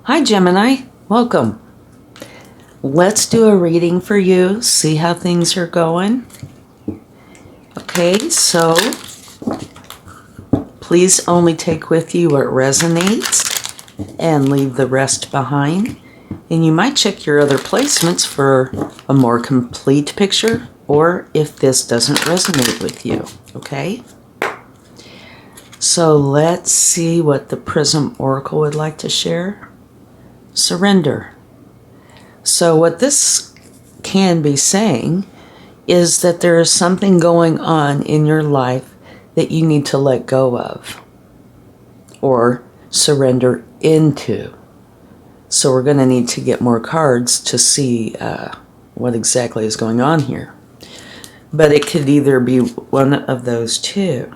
Hi Gemini, welcome. Let's do a reading for you, see how things are going. Okay, so please only take with you what resonates and leave the rest behind. And you might check your other placements for a more complete picture, or if this doesn't resonate with you, okay? So let's see what the Prism Oracle would like to share. Surrender. So what this can be saying is that there is something going on in your life that you need to let go of or surrender into. So we're going to need to get more cards to see what exactly is going on here. But it could either be one of those two.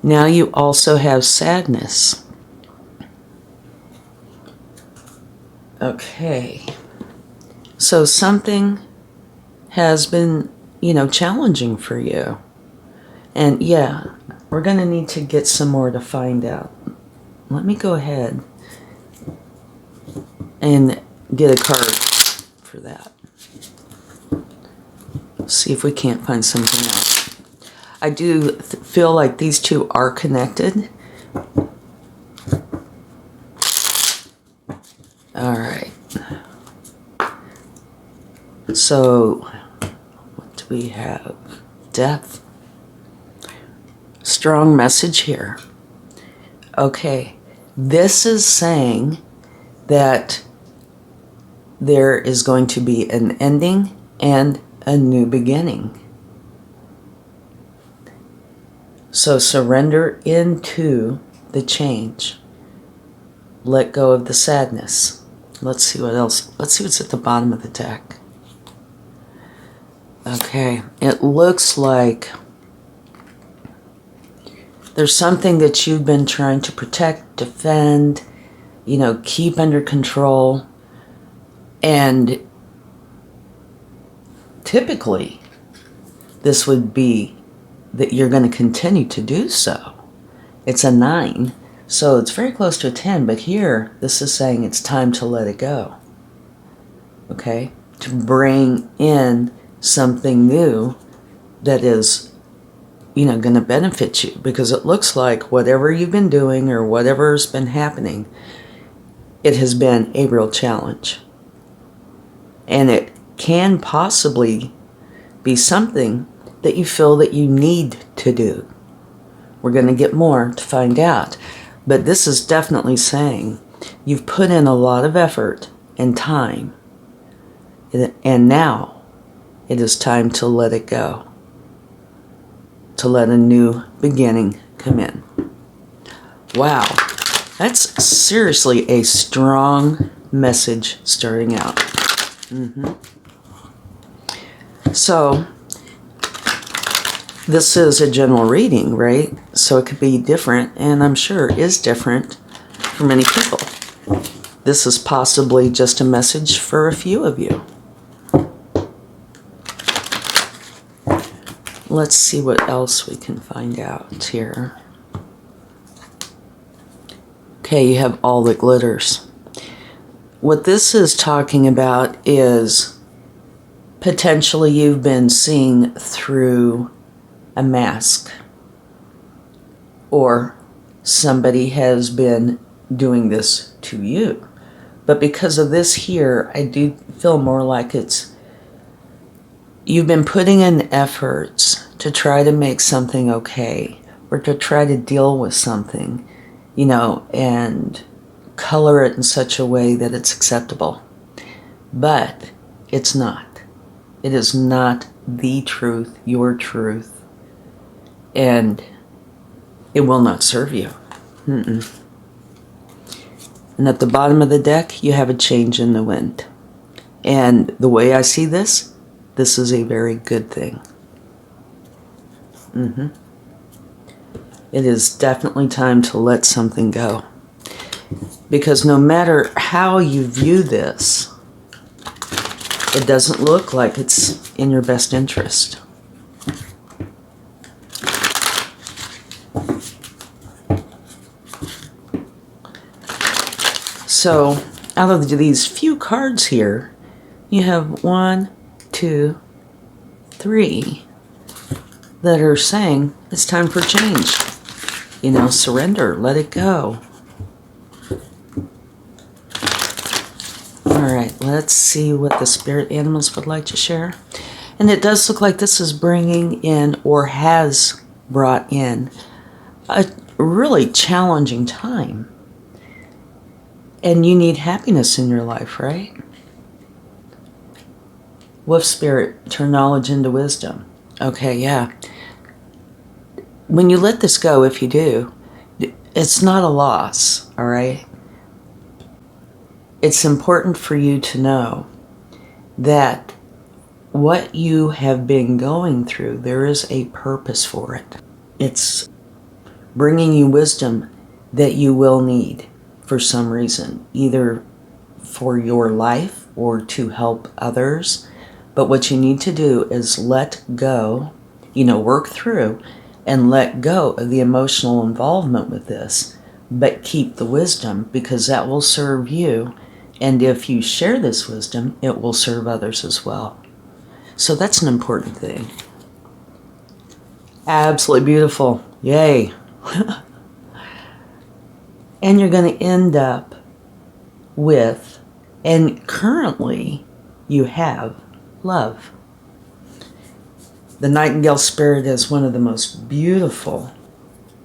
Now you also have sadness. Okay. So something has been, challenging for you. And yeah, we're going to need to get some more to find out. Let me go ahead and get a card for that. See if we can't find something else. I do feel like these two are connected. All right. So, what do we have? Death. Strong message here. Okay. This is saying that there is going to be an ending and a new beginning. So surrender into the change. Let go of the sadness. Let's see what else. Let's see what's at the bottom of the deck. Okay, it looks like there's something that you've been trying to protect, defend, keep under control. And typically, this would be that you're going to continue to do so. It's a 9, so it's very close to a 10, but here, this is saying it's time to let it go. Okay? To bring in something new that is, going to benefit you, because it looks like whatever you've been doing or whatever's been happening, it has been a real challenge. And it can possibly be something that you feel that you need to do. We're going to get more to find out. But this is definitely saying you've put in a lot of effort and time. And now it is time to let it go. To let a new beginning come in. Wow. That's seriously a strong message starting out. So, this is a general reading, right? So it could be different, and I'm sure is different for many people. This is possibly just a message for a few of you. Let's see what else we can find out here. Okay, you have all that glitters. What this is talking about is potentially you've been seeing through a mask, or somebody has been doing this to you. But because of this here, I do feel more like it's you've been putting in efforts to try to make something okay, or to try to deal with something, and color it in such a way that it's acceptable. But it's not. It is not the truth, your truth. And it will not serve you. And at the bottom of the deck, you have a change in the wind. And the way I see this is a very good thing. It is definitely time to let something go. Because no matter how you view this, it doesn't look like it's in your best interest. So out of these few cards here, you have 1, 2, 3 that are saying it's time for change. You know, surrender, let it go. All right, let's see what the spirit animals would like to share. And it does look like this is bringing in, or has brought in, a really challenging time. And you need happiness in your life, right? Wolf spirit, turn knowledge into wisdom. Okay, yeah. When you let this go, if you do, it's not a loss, all right? It's important for you to know that what you have been going through, there is a purpose for it. It's bringing you wisdom that you will need for some reason, either for your life or to help others. But what you need to do is let go, work through and let go of the emotional involvement with this, but keep the wisdom, because that will serve you. And if you share this wisdom, it will serve others as well. So that's an important thing. Absolutely beautiful. Yay. And you're going to end up with, and currently you have, love. The Nightingale Spirit is one of the most beautiful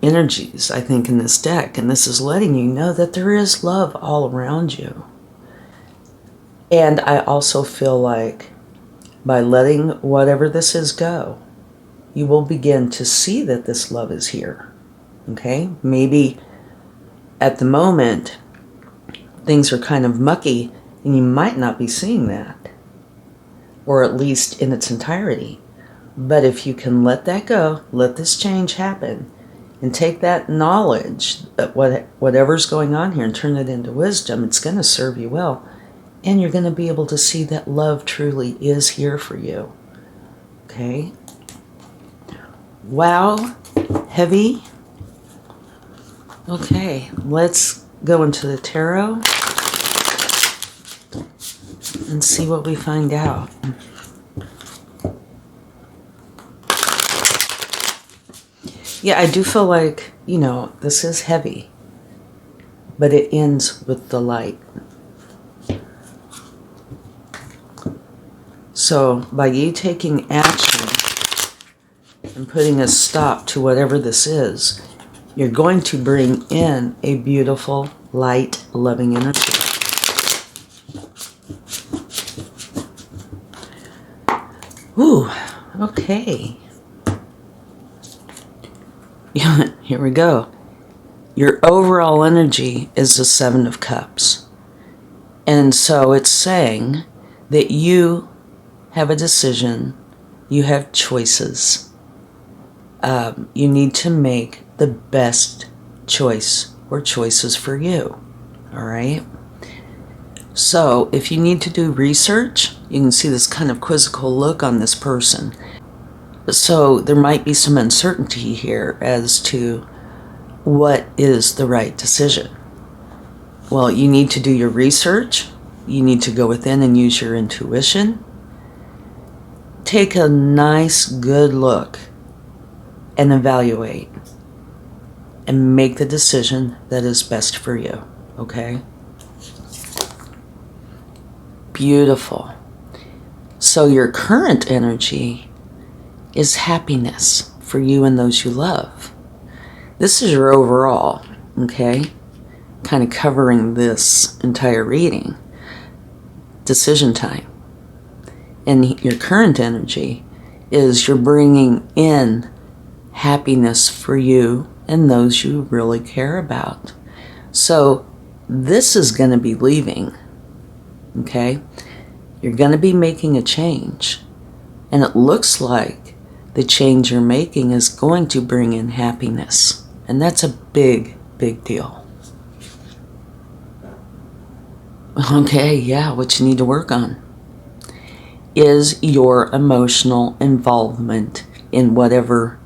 energies, I think, in this deck. And this is letting you know that there is love all around you. And I also feel like by letting whatever this is go, you will begin to see that this love is here. Okay? Maybe at the moment, things are kind of mucky, and you might not be seeing that, or at least in its entirety. But if you can let that go, let this change happen, and take that knowledge, that whatever's going on here, and turn it into wisdom, it's going to serve you well. And you're going to be able to see that love truly is here for you. Okay? Wow. Heavy. Okay, let's go into the tarot and see what we find out. Yeah, I do feel like, this is heavy, but it ends with the light. So by you taking action and putting a stop to whatever this is, you're going to bring in a beautiful, light, loving energy. Ooh, okay. Here we go. Your overall energy is the 7 of Cups. And so it's saying that you have a decision, you have choices. You need to make the best choice or choices for you, all right? So if you need to do research, you can see this kind of quizzical look on this person. So there might be some uncertainty here as to what is the right decision. Well, you need to do your research. You need to go within and use your intuition. Take a nice, good look and evaluate and make the decision that is best for you, okay? Beautiful. So your current energy is happiness for you and those you love. This is your overall, okay? Kind of covering this entire reading. Decision time. And your current energy is you're bringing in happiness for you and those you really care about. So this is going to be leaving, okay? You're going to be making a change. And it looks like the change you're making is going to bring in happiness. And that's a big, big deal. Okay, yeah, what you need to work on is your emotional involvement in whatever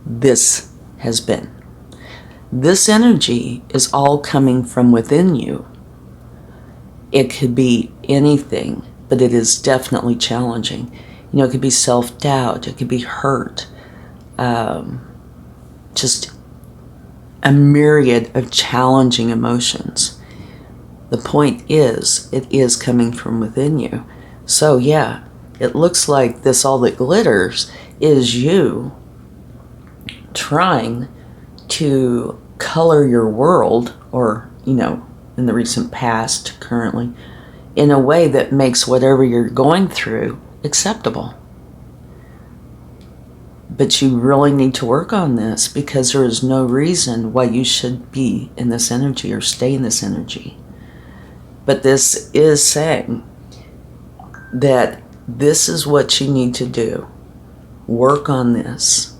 this has been. This energy is all coming from within you. It could be anything, but it is definitely challenging. You know, it could be self-doubt, it could be hurt, just a myriad of challenging emotions. The point is, it is coming from within you. So yeah, it looks like this all that glitters is you trying to color your world, or, you know, in the recent past, currently, in a way that makes whatever you're going through acceptable. But you really need to work on this, because there is no reason why you should be in this energy or stay in this energy. But this is saying that this is what you need to do. Work on this.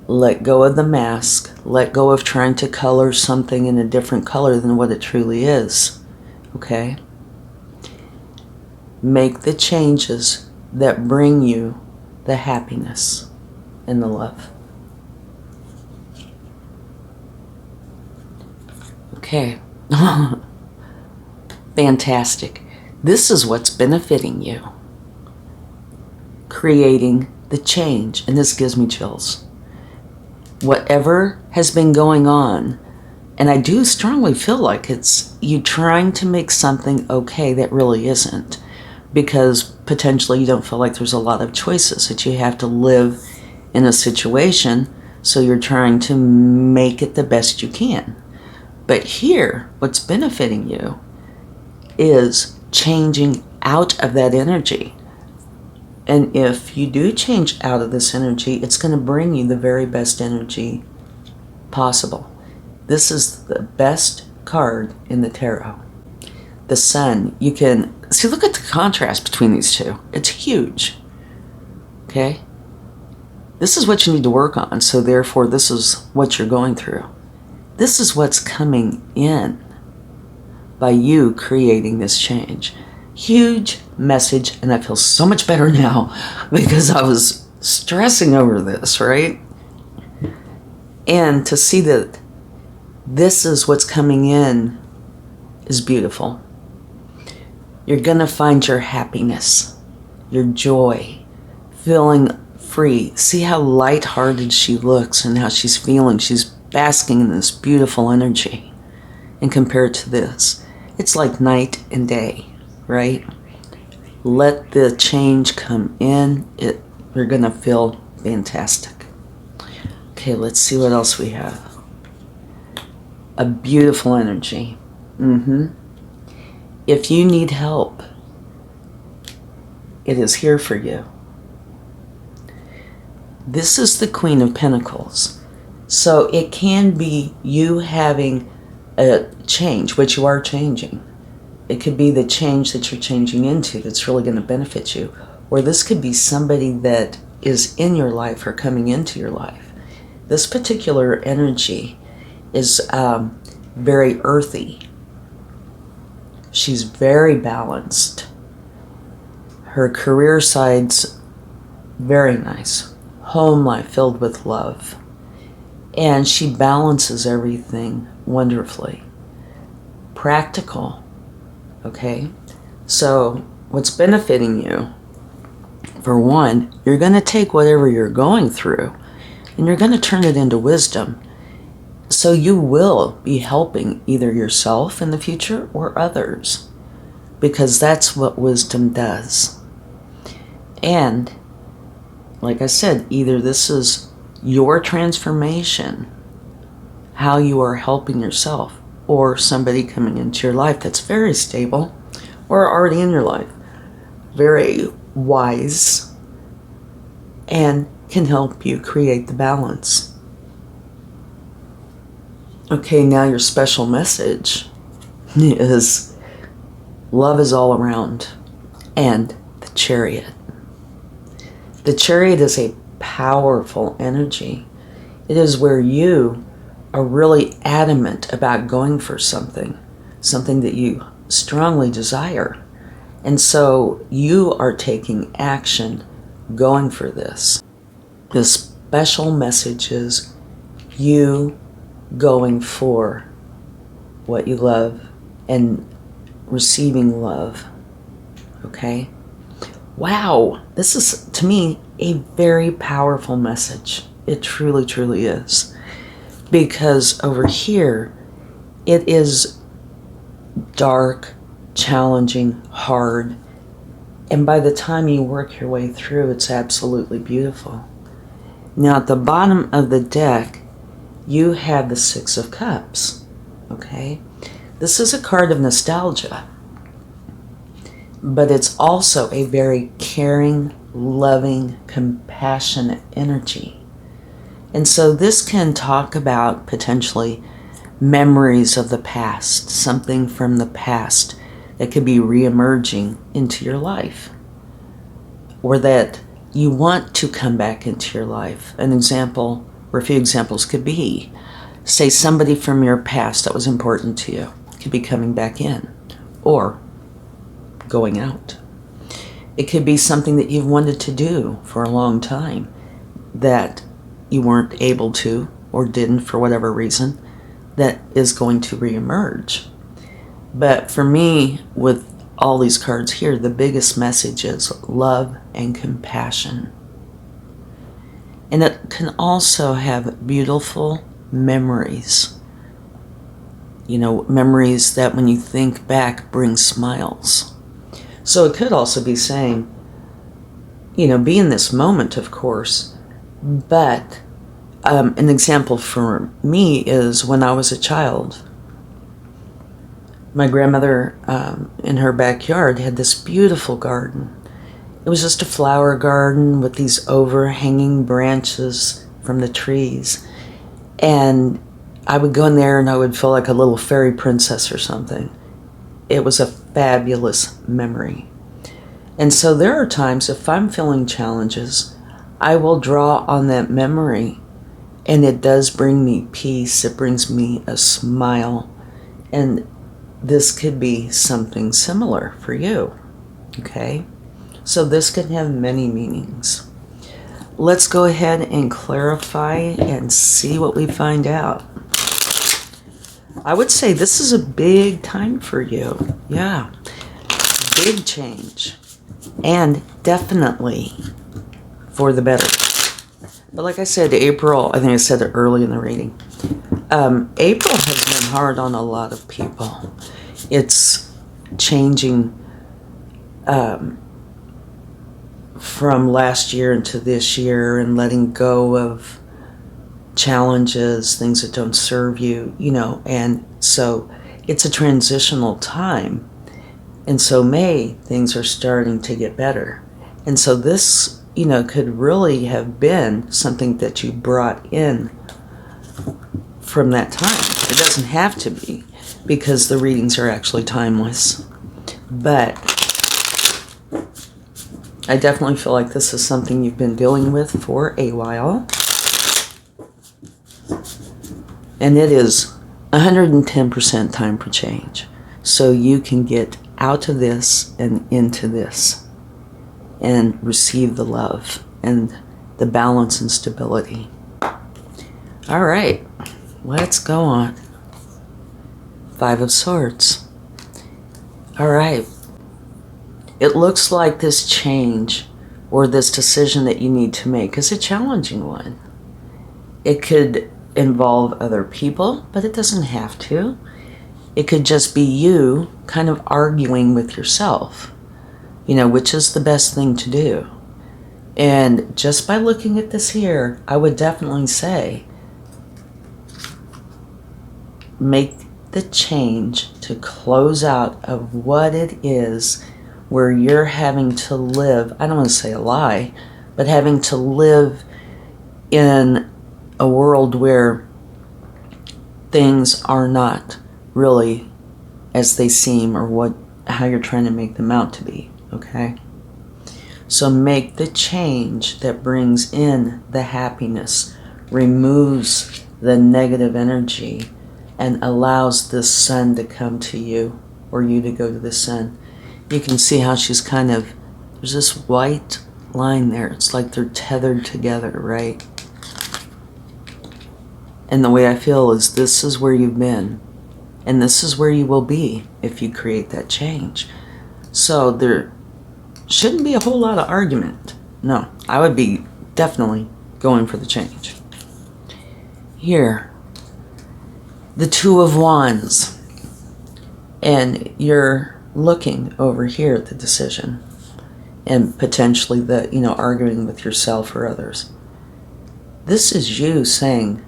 Let go of the mask. Let go of trying to color something in a different color than what it truly is. Okay? Make the changes that bring you the happiness and the love. Okay. Fantastic. This is what's benefiting you. Creating the change. And this gives me chills. Whatever has been going on, and I do strongly feel like it's you trying to make something okay that really isn't, because potentially you don't feel like there's a lot of choices, that you have to live in a situation, so you're trying to make it the best you can. But here, what's benefiting you is changing out of that energy. And if you do change out of this energy, it's going to bring you the very best energy possible. This is the best card in the tarot. The Sun. You can see, look at the contrast between these two. It's huge. Okay? This is what you need to work on, so therefore this is what you're going through. This is what's coming in by you creating this change. Huge message, and I feel so much better now because I was stressing over this, right? And to see that this is what's coming in is beautiful. You're going to find your happiness, your joy, feeling free. See how lighthearted she looks and how she's feeling. She's basking in this beautiful energy. And compared to this, it's like night and day, right? Let the change come in. You're going to feel fantastic. Okay, let's see what else we have. A beautiful energy. If you need help, it is here for you. This is the Queen of Pentacles. So it can be you having a change, which you are changing. It could be the change that you're changing into that's really going to benefit you. Or this could be somebody that is in your life or coming into your life. This particular energy is very earthy. She's very balanced. Her career side's very nice. Home life filled with love. And she balances everything wonderfully. Practical. Okay? So what's benefiting you, for one, you're going to take whatever you're going through and you're going to turn it into wisdom. So you will be helping either yourself in the future or others, because that's what wisdom does. And like I said, either this is your transformation, how you are helping yourself, or somebody coming into your life that's very stable or already in your life, very wise, and can help you create the balance. Okay, now your special message is love is all around, and the Chariot. The Chariot is a powerful energy. It is where you are really adamant about going for something that you strongly desire. And so you are taking action, going for this. The special message is you going for what you love and receiving love. Okay? Wow, this is, to me, a very powerful message. It truly, truly is. Because over here, it is dark, challenging, hard, and by the time you work your way through, it's absolutely beautiful. Now, at the bottom of the deck, you have the Six of Cups, okay? This is a card of nostalgia, but it's also a very caring, loving, compassionate energy. And so this can talk about potentially memories of the past, something from the past that could be re-emerging into your life, or that you want to come back into your life. An example, or a few examples could be, say somebody from your past that was important to you could be coming back in, or going out. It could be something that you've wanted to do for a long time that you weren't able to, or didn't for whatever reason, that is going to reemerge. But for me, with all these cards here, the biggest message is love and compassion. And it can also have beautiful memories. You know, memories that when you think back bring smiles. So it could also be saying, you know, be in this moment, of course, but an example for me is when I was a child. My grandmother, in her backyard, had this beautiful garden. It was just a flower garden with these overhanging branches from the trees. And I would go in there and I would feel like a little fairy princess or something. It was a fabulous memory. And so there are times if I'm feeling challenges, I will draw on that memory, and it does bring me peace. It brings me a smile. And this could be something similar for you, okay? So this can have many meanings. Let's go ahead and clarify and see what we find out. I would say this is a big time for you. Yeah, big change. And definitely for the better. But like I said, April, I think I said it early in the reading, April has been hard on a lot of people. It's changing from last year into this year and letting go of challenges, things that don't serve you, you know, and so it's a transitional time. And so May, things are starting to get better. And so this, you know, could really have been something that you brought in from that time. It doesn't have to be, because the readings are actually timeless. But I definitely feel like this is something you've been dealing with for a while. And it is 110% time for change. So you can get out of this and into this and receive the love and the balance and stability. All right, let's go on. Five of Swords. All right. It looks like this change or this decision that you need to make is a challenging one. It could involve other people, but it doesn't have to. It could just be you kind of arguing with yourself, you know, which is the best thing to do. And just by looking at this here, I would definitely say, make the change to close out of what it is where you're having to live, I don't want to say a lie, but having to live in a world where things are not really as they seem or how you're trying to make them out to be, okay? So make the change that brings in the happiness, removes the negative energy, and allows the sun to come to you, or you to go to the sun. You can see how she's kind of, there's this white line there. It's like they're tethered together, right? And the way I feel is this is where you've been. And this is where you will be if you create that change. So there shouldn't be a whole lot of argument. No, I would be definitely going for the change. Here, the Two of Wands. And you're looking over here at the decision. And potentially the, arguing with yourself or others. This is you saying,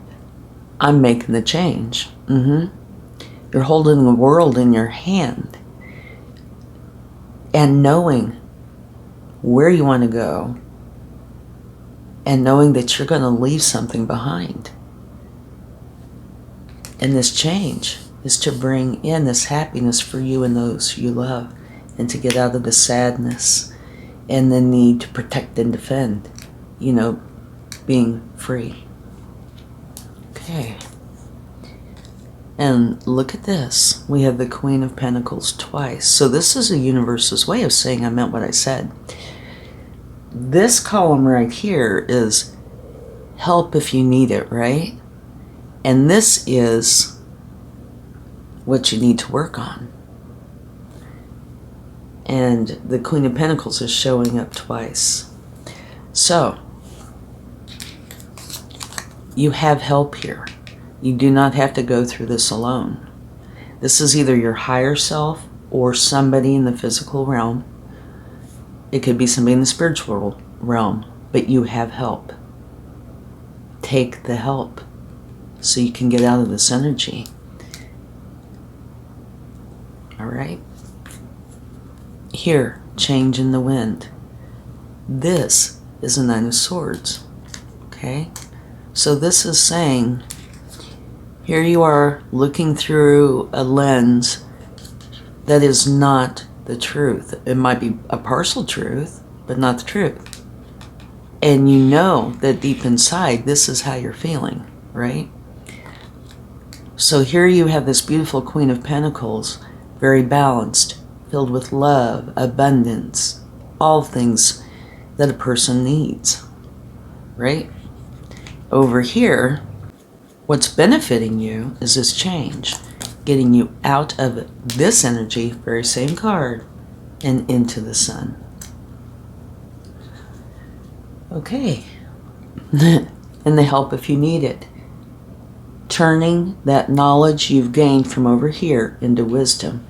I'm making the change. You're holding the world in your hand. And knowing where you want to go. And knowing that you're going to leave something behind. And this change is to bring in this happiness for you and those you love. And to get out of the sadness and the need to protect and defend. Being free. Okay. And look at this. We have the Queen of Pentacles twice. So this is the universe's way of saying I meant what I said. This column right here is help if you need it, right? And this is what you need to work on. And the Queen of Pentacles is showing up twice. So, you have help here. You do not have to go through this alone. This is either your higher self or somebody in the physical realm. It could be somebody in the spiritual realm, but you have help. Take the help so you can get out of this energy. All right? Here, change in the wind. This is a Nine of Swords. Okay? So this is saying, here you are looking through a lens that is not the truth. It might be a partial truth, but not the truth. And you know that deep inside, this is how you're feeling, right? So here you have this beautiful Queen of Pentacles, very balanced, filled with love, abundance, all things that a person needs, right? Over here, what's benefiting you is this change, getting you out of this energy, very same card, and into the sun. Okay. And the help if you need it. Turning that knowledge you've gained from over here into wisdom.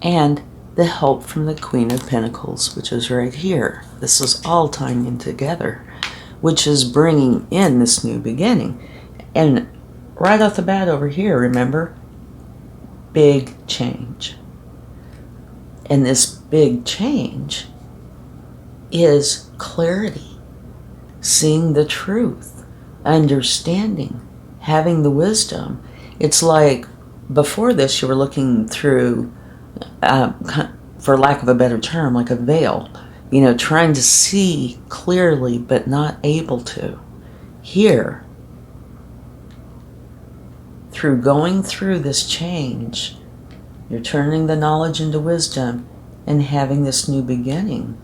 And the help from the Queen of Pentacles, which is right here. This is all tying in together, which is bringing in this new beginning. And right off the bat over here, remember? Big change. And this big change is clarity, seeing the truth, understanding, having the wisdom. It's like before this you were looking through, for lack of a better term, like a veil, trying to see clearly but not able to. Here, through going through this change, you're turning the knowledge into wisdom and having this new beginning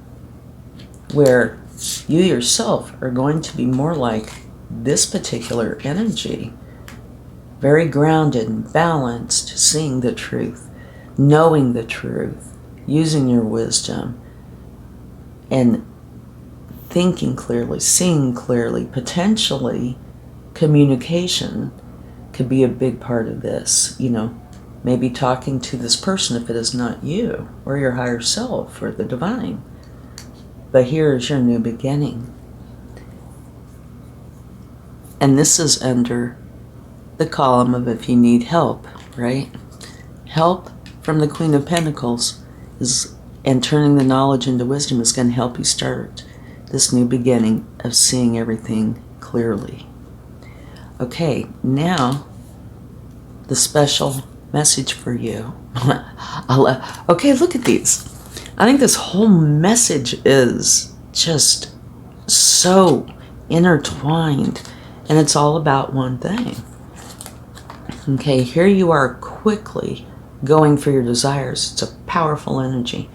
where you yourself are going to be more like this particular energy, very grounded and balanced, seeing the truth, knowing the truth, using your wisdom, and thinking clearly, seeing clearly. Potentially, communication could be a big part of this, maybe talking to this person if it is not you, or your higher self, or the divine. But here is your new beginning. And this is under the column of if you need help, right? Help from the Queen of Pentacles and turning the knowledge into wisdom is going to help you start this new beginning of seeing everything clearly. Okay, now the special message for you. Okay, look at these. I think this whole message is just so intertwined, and it's all about one thing. Okay, here you are quickly going for your desires. It's a powerful energy.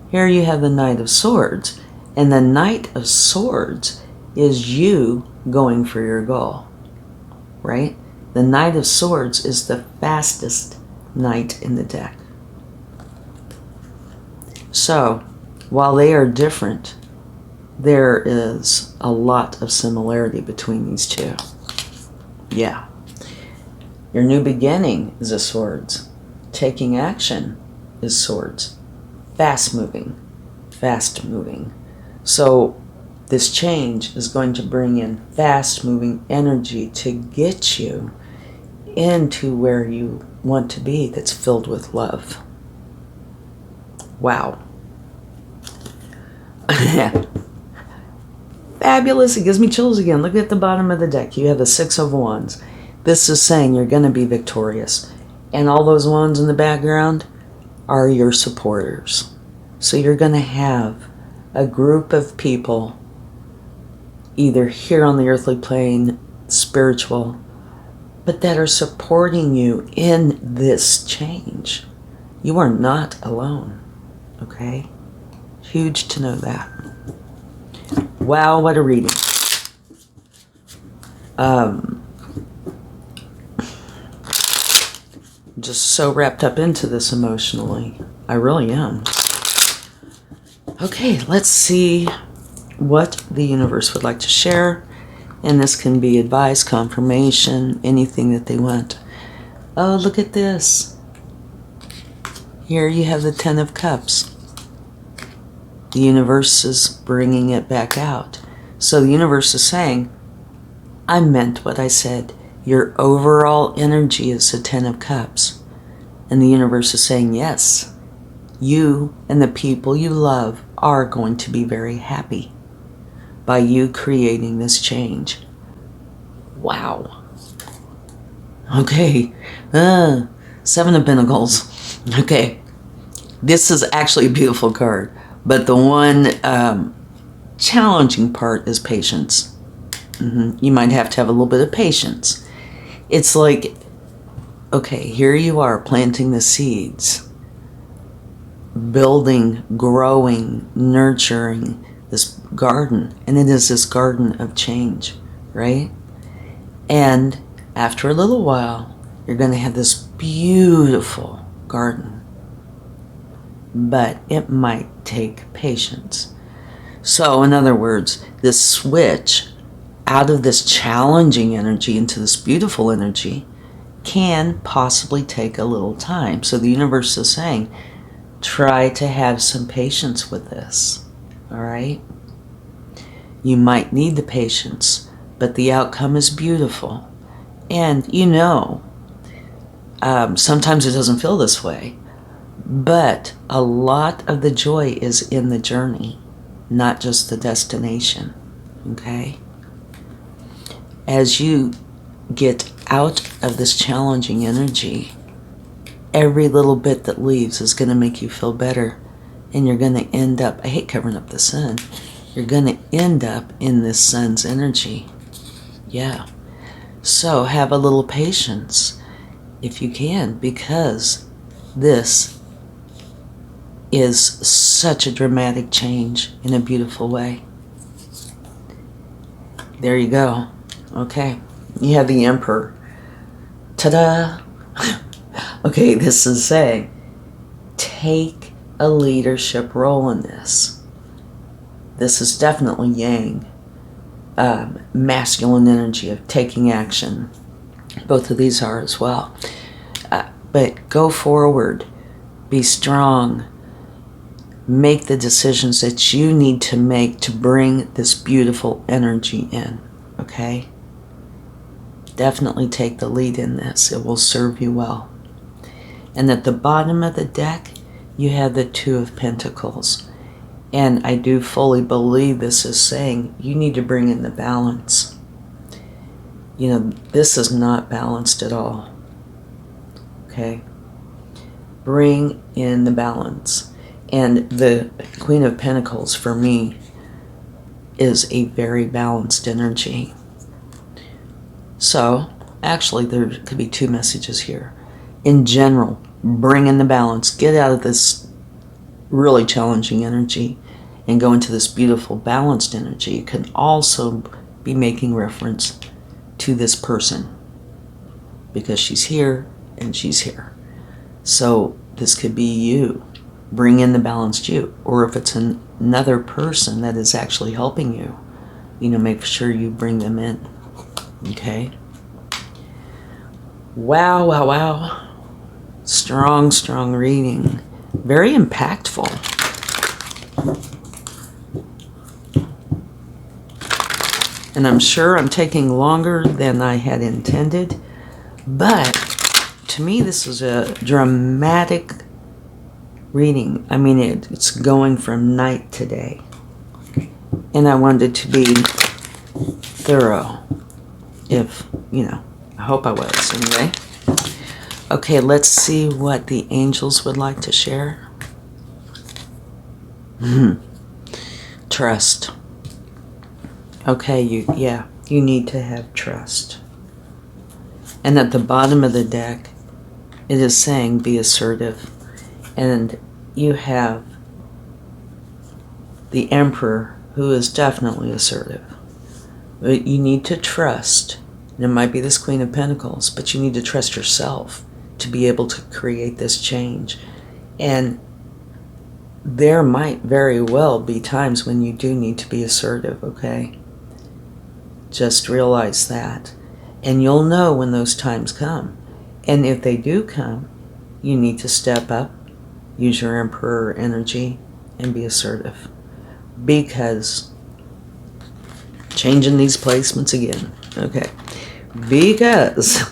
Here you have the Knight of Swords, and the Knight of Swords is you going for your goal, right? The Knight of Swords is the fastest Knight in the deck. So, while they are different, there is a lot of similarity between these two. Yeah. Your new beginning is a swords. Taking action is swords. Fast moving. Fast moving. So this change is going to bring in fast moving energy to get you into where you want to be, that's filled with love. Wow. Fabulous. It gives me chills again. Look at the bottom of the deck. You have the Six of Wands. This is saying you're going to be victorious. And all those wands in the background are your supporters. So you're going to have a group of people, either here on the earthly plane, spiritual, but that are supporting you in this change. You are not alone. Okay? Huge to know that. Wow, what a reading. Just so wrapped up into this emotionally. I really am. Okay, let's see what the universe would like to share. And this can be advice, confirmation, anything that they want. Oh, look at this. Here you have the Ten of Cups. The universe is bringing it back out. So the universe is saying, I meant what I said. Your overall energy is the Ten of Cups. And the universe is saying, yes, you and the people you love are going to be very happy by you creating this change. Wow. Okay. Seven of Pentacles. Okay. This is actually a beautiful card. But the one challenging part is patience. You might have to have a little bit of patience. It's like, okay, here you are planting the seeds, building, growing, nurturing this garden. And it is this garden of change, right? And after a little while, you're going to have this beautiful garden. But it might take patience. So, in other words, this switch out of this challenging energy into this beautiful energy can possibly take a little time. So the universe is saying, try to have some patience with this. All right? You might need the patience, but the outcome is beautiful. And sometimes it doesn't feel this way. But a lot of the joy is in the journey, not just the destination, okay? As you get out of this challenging energy, every little bit that leaves is going to make you feel better. And you're going to end up, I hate covering up the sun, you're going to end up in this sun's energy. Yeah. So have a little patience if you can, because this is such a dramatic change in a beautiful way. There you go. Okay. You have the Emperor. Ta-da! Okay, this is saying, take a leadership role in this. This is definitely yang. Masculine energy of taking action. Both of these are as well. But go forward. Be strong. Make the decisions that you need to make to bring this beautiful energy in, okay? Definitely take the lead in this. It will serve you well. And at the bottom of the deck, you have the Two of Pentacles. And I do fully believe this is saying you need to bring in the balance. This is not balanced at all, okay? Bring in the balance. And the Queen of Pentacles, for me, is a very balanced energy. So, actually, there could be two messages here. In general, bring in the balance. Get out of this really challenging energy and go into this beautiful, balanced energy. It can also be making reference to this person, because she's here and she's here. So this could be you. Bring in the balanced you. Or if it's another person that is actually helping you, make sure you bring them in. Okay? Wow, wow, wow. Strong, strong reading. Very impactful. And I'm sure I'm taking longer than I had intended, but to me this is a dramatic reading. I mean, it's going from night to day. And I wanted it to be thorough. I hope I was anyway. Okay, let's see what the angels would like to share. Trust. Okay, you need to have trust. And at the bottom of the deck, it is saying be assertive. And you have the Emperor, who is definitely assertive. But you need to trust. And it might be this Queen of Pentacles, but you need to trust yourself to be able to create this change. And there might very well be times when you do need to be assertive, okay? Just realize that. And you'll know when those times come. And if they do come, you need to step up, use your Emperor energy, and be assertive. Because, changing these placements again, okay? Because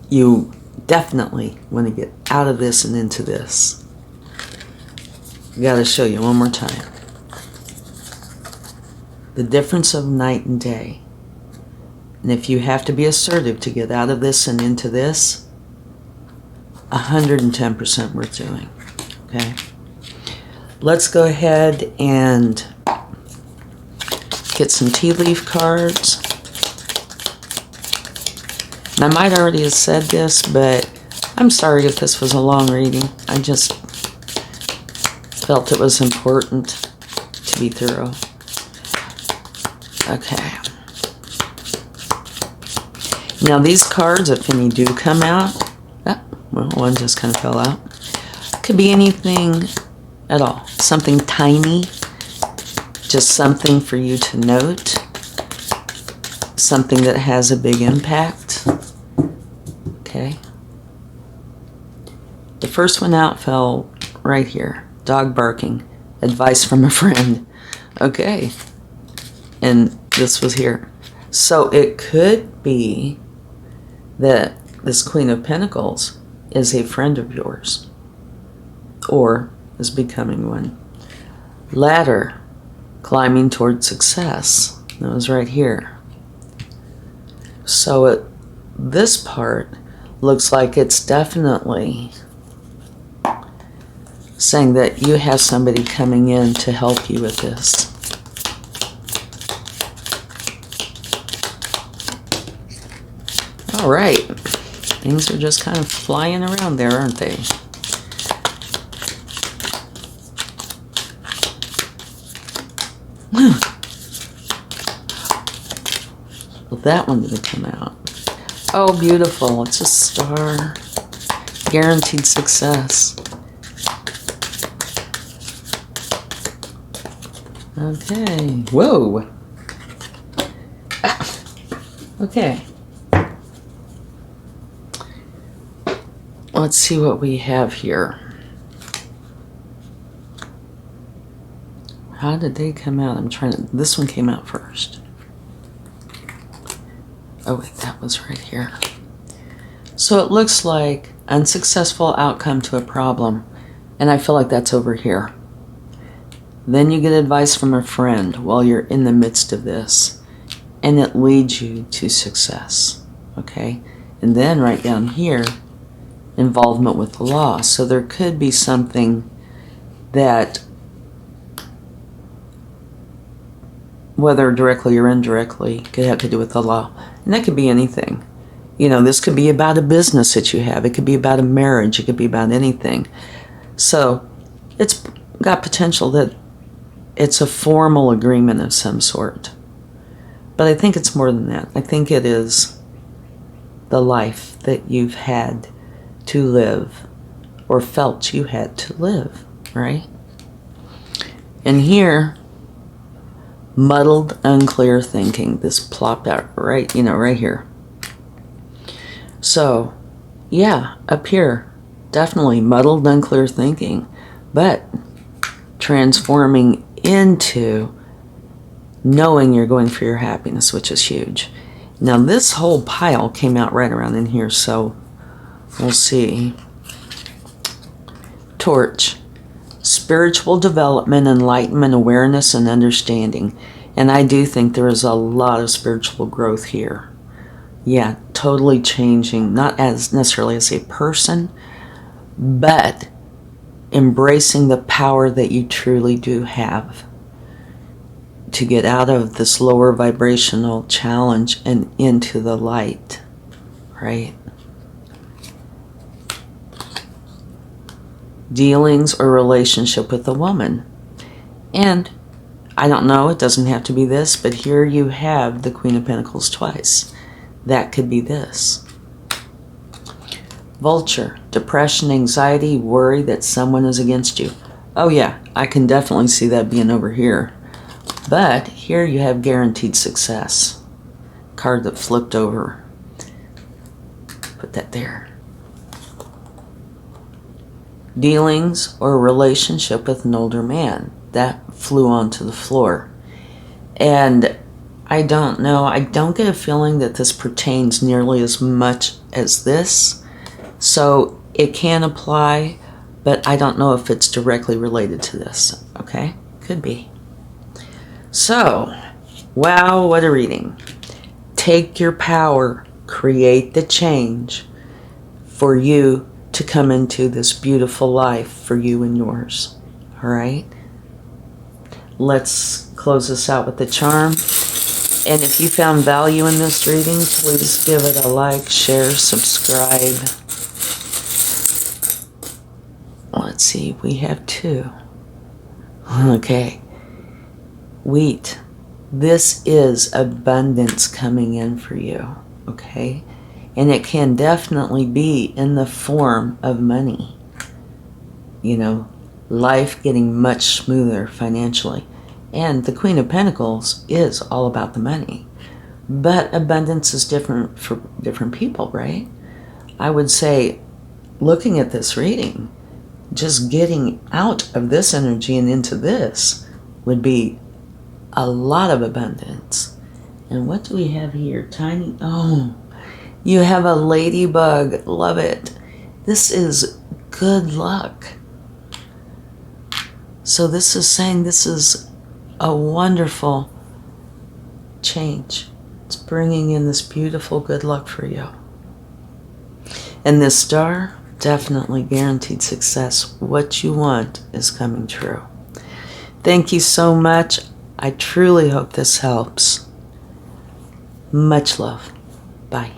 you definitely want to get out of this and into this. Got to show you one more time. The difference of night and day. And if you have to be assertive to get out of this and into this, 110% worth doing. Okay? Let's go ahead and get some tea leaf cards. And I might already have said this, but I'm sorry if this was a long reading. I just felt it was important to be thorough. Okay. Now these cards, if any do come out, well, one just kind of fell out. Could be anything at all. Something tiny. Just something for you to note. Something that has a big impact. Okay. The first one out fell right here. Dog barking. Advice from a friend. Okay. And this was here. So it could be that this Queen of Pentacles is a friend of yours. Or is becoming one. Ladder. Climbing toward success. That was right here. So this part looks like it's definitely saying that you have somebody coming in to help you with this. All right. Things are just kind of flying around there, aren't they? Well, that one didn't come out. Oh, beautiful. It's a star. Guaranteed success. Okay. Whoa. Ah. Okay. Let's see what we have here. How did they come out? This one came out first. Oh wait, that was right here. So it looks like unsuccessful outcome to a problem. And I feel like that's over here. Then you get advice from a friend while you're in the midst of this. And it leads you to success. Okay? And then right down here, involvement with the law. So there could be something that, whether directly or indirectly, could have to do with the law. And that could be anything. This could be about a business that you have. It could be about a marriage. It could be about anything. So it's got potential that it's a formal agreement of some sort. But I think it's more than that. I think it is the life that you've had to live or felt you had to live, right? And here, muddled, unclear thinking. This plopped out right, right here. So, yeah, up here, definitely muddled, unclear thinking, but transforming into knowing you're going for your happiness, which is huge. Now, this whole pile came out right around in here, so we'll see. Torch. Spiritual development, enlightenment, awareness, and understanding. And I do think there is a lot of spiritual growth here. Yeah, totally changing, not as necessarily as a person, but embracing the power that you truly do have to get out of this lower vibrational challenge and into the light, right? Dealings or relationship with a woman. And I don't know, it doesn't have to be this, but here you have the Queen of Pentacles twice. That could be this. Vulture, depression, anxiety, worry that someone is against you. Oh yeah, I can definitely see that being over here. But here you have guaranteed success. Card that flipped over. Put that there. Dealings or relationship with an older man. That flew onto the floor. And I don't know, I don't get a feeling that this pertains nearly as much as this. So it can apply, but I don't know if it's directly related to this. Okay? Could be. So, wow, what a reading. Take your power, create the change for you to come into this beautiful life for you and yours. All right? Let's close this out with the charm. And if you found value in this reading, please give it a like, share, subscribe. Let's see, we have 2. Okay. Wheat. This is abundance coming in for you, okay? And it can definitely be in the form of money. Life getting much smoother financially. And the Queen of Pentacles is all about the money. But abundance is different for different people, right? I would say, looking at this reading, just getting out of this energy and into this would be a lot of abundance. And what do we have here? Tiny, oh, you have a ladybug. Love it. This is good luck. So this is saying this is a wonderful change. It's bringing in this beautiful good luck for you. And this star, definitely guaranteed success. What you want is coming true. Thank you so much. I truly hope this helps. Much love. Bye.